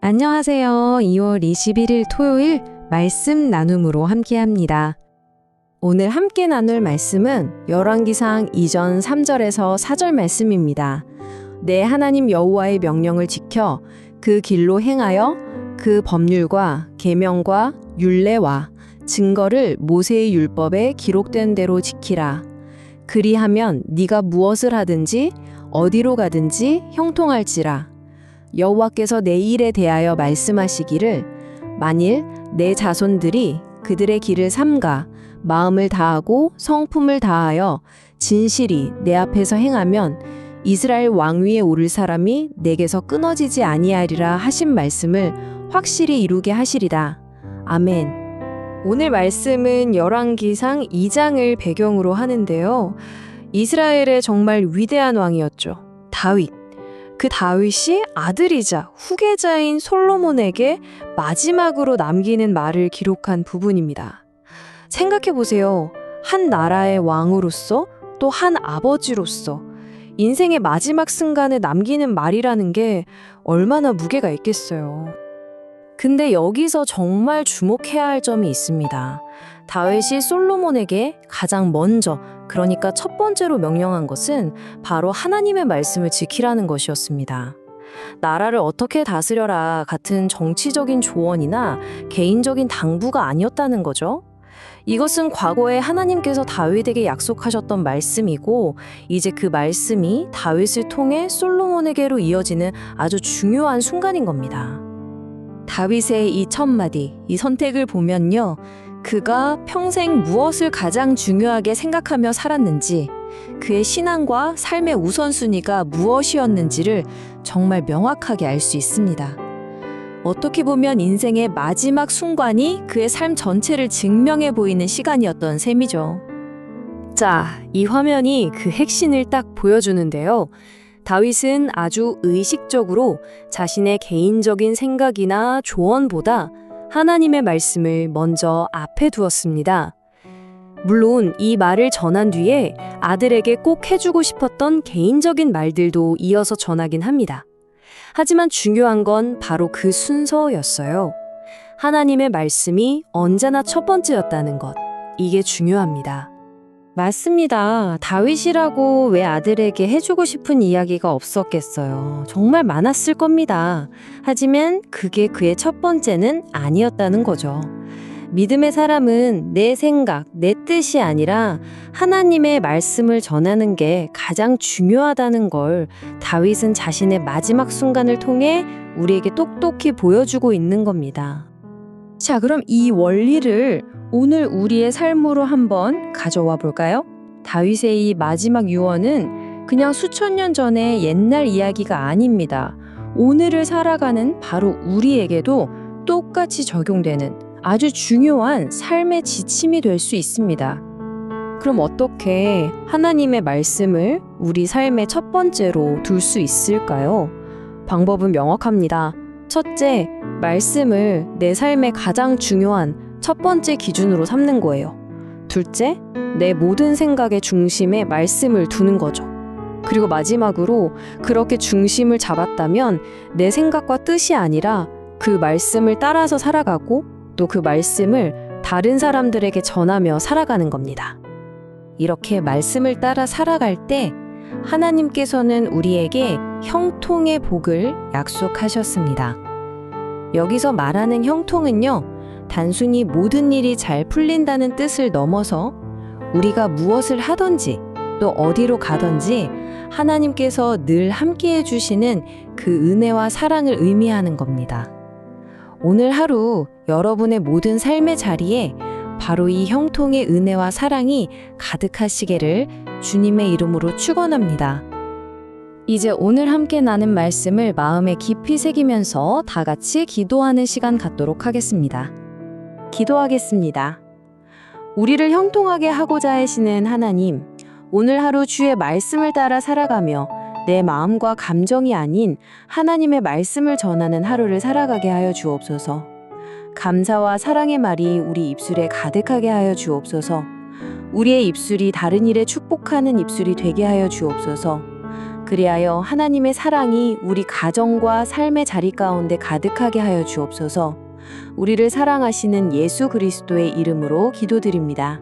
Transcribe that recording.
안녕하세요. 2월 21일 토요일 말씀 나눔으로 함께합니다. 오늘 함께 나눌 말씀은 열왕기상 2전 3절에서 4절 말씀입니다. 내 하나님 여호와의 명령을 지켜 그 길로 행하여 그 법률과 계명과 율례와 증거를 모세의 율법에 기록된 대로 지키라. 그리하면 네가 무엇을 하든지 어디로 가든지 형통할지라. 여호와께서 내 일에 대하여 말씀하시기를 만일 내 자손들이 그들의 길을 삼가 마음을 다하고 성품을 다하여 진실이 내 앞에서 행하면 이스라엘 왕위에 오를 사람이 내게서 끊어지지 아니하리라 하신 말씀을 확실히 이루게 하시리라. 아멘. 오늘 말씀은 열왕기상 2장을 배경으로 하는데요. 이스라엘의 정말 위대한 왕이었죠. 다윗. 그 다윗이 아들이자 후계자인 솔로몬에게 마지막으로 남기는 말을 기록한 부분입니다. 생각해 보세요. 한 나라의 왕으로서 또 한 아버지로서 인생의 마지막 순간에 남기는 말이라는 게 얼마나 무게가 있겠어요. 근데 여기서 정말 주목해야 할 점이 있습니다. 다윗이 솔로몬에게 가장 먼저, 그러니까 첫 번째로 명령한 것은 바로 하나님의 말씀을 지키라는 것이었습니다. 나라를 어떻게 다스려라 같은 정치적인 조언이나 개인적인 당부가 아니었다는 거죠. 이것은 과거에 하나님께서 다윗에게 약속하셨던 말씀이고 이제 그 말씀이 다윗을 통해 솔로몬에게로 이어지는 아주 중요한 순간인 겁니다. 다윗의 이 첫 마디, 이 선택을 보면요. 그가 평생 무엇을 가장 중요하게 생각하며 살았는지, 그의 신앙과 삶의 우선순위가 무엇이었는지를 정말 명확하게 알 수 있습니다. 어떻게 보면 인생의 마지막 순간이 그의 삶 전체를 증명해 보이는 시간이었던 셈이죠. 자, 이 화면이 그 핵심을 딱 보여주는데요. 다윗은 아주 의식적으로 자신의 개인적인 생각이나 조언보다 하나님의 말씀을 먼저 앞에 두었습니다. 물론 이 말을 전한 뒤에 아들에게 꼭 해주고 싶었던 개인적인 말들도 이어서 전하긴 합니다. 하지만 중요한 건 바로 그 순서였어요. 하나님의 말씀이 언제나 첫 번째였다는 것. 이게 중요합니다. 맞습니다. 다윗이라고 왜 아들에게 해주고 싶은 이야기가 없었겠어요. 정말 많았을 겁니다. 하지만 그게 그의 첫 번째는 아니었다는 거죠. 믿음의 사람은 내 생각, 내 뜻이 아니라 하나님의 말씀을 전하는 게 가장 중요하다는 걸 다윗은 자신의 마지막 순간을 통해 우리에게 똑똑히 보여주고 있는 겁니다. 자, 그럼 이 원리를 오늘 우리의 삶으로 한번 가져와 볼까요? 다윗의 이 마지막 유언은 그냥 수천 년 전의 옛날 이야기가 아닙니다. 오늘을 살아가는 바로 우리에게도 똑같이 적용되는 아주 중요한 삶의 지침이 될 수 있습니다. 그럼 어떻게 하나님의 말씀을 우리 삶의 첫 번째로 둘 수 있을까요? 방법은 명확합니다. 첫째, 말씀을 내 삶의 가장 중요한 첫 번째 기준으로 삼는 거예요. 둘째, 내 모든 생각의 중심에 말씀을 두는 거죠. 그리고 마지막으로 그렇게 중심을 잡았다면 내 생각과 뜻이 아니라 그 말씀을 따라서 살아가고 또 그 말씀을 다른 사람들에게 전하며 살아가는 겁니다. 이렇게 말씀을 따라 살아갈 때 하나님께서는 우리에게 형통의 복을 약속하셨습니다. 여기서 말하는 형통은요, 단순히 모든 일이 잘 풀린다는 뜻을 넘어서 우리가 무엇을 하든지 또 어디로 가든지 하나님께서 늘 함께 해주시는 그 은혜와 사랑을 의미하는 겁니다. 오늘 하루 여러분의 모든 삶의 자리에 바로 이 형통의 은혜와 사랑이 가득하시기를 주님의 이름으로 축원합니다. 이제 오늘 함께 나눈 말씀을 마음에 깊이 새기면서 다 같이 기도하는 시간 갖도록 하겠습니다. 기도하겠습니다. 우리를 형통하게 하고자 하시는 하나님, 오늘 하루 주의 말씀을 따라 살아가며 내 마음과 감정이 아닌 하나님의 말씀을 전하는 하루를 살아가게 하여 주옵소서. 감사와 사랑의 말이 우리 입술에 가득하게 하여 주옵소서. 우리의 입술이 다른 일에 축복하는 입술이 되게 하여 주옵소서. 그리하여 하나님의 사랑이 우리 가정과 삶의 자리 가운데 가득하게 하여 주옵소서. 우리를 사랑하시는 예수 그리스도의 이름으로 기도드립니다.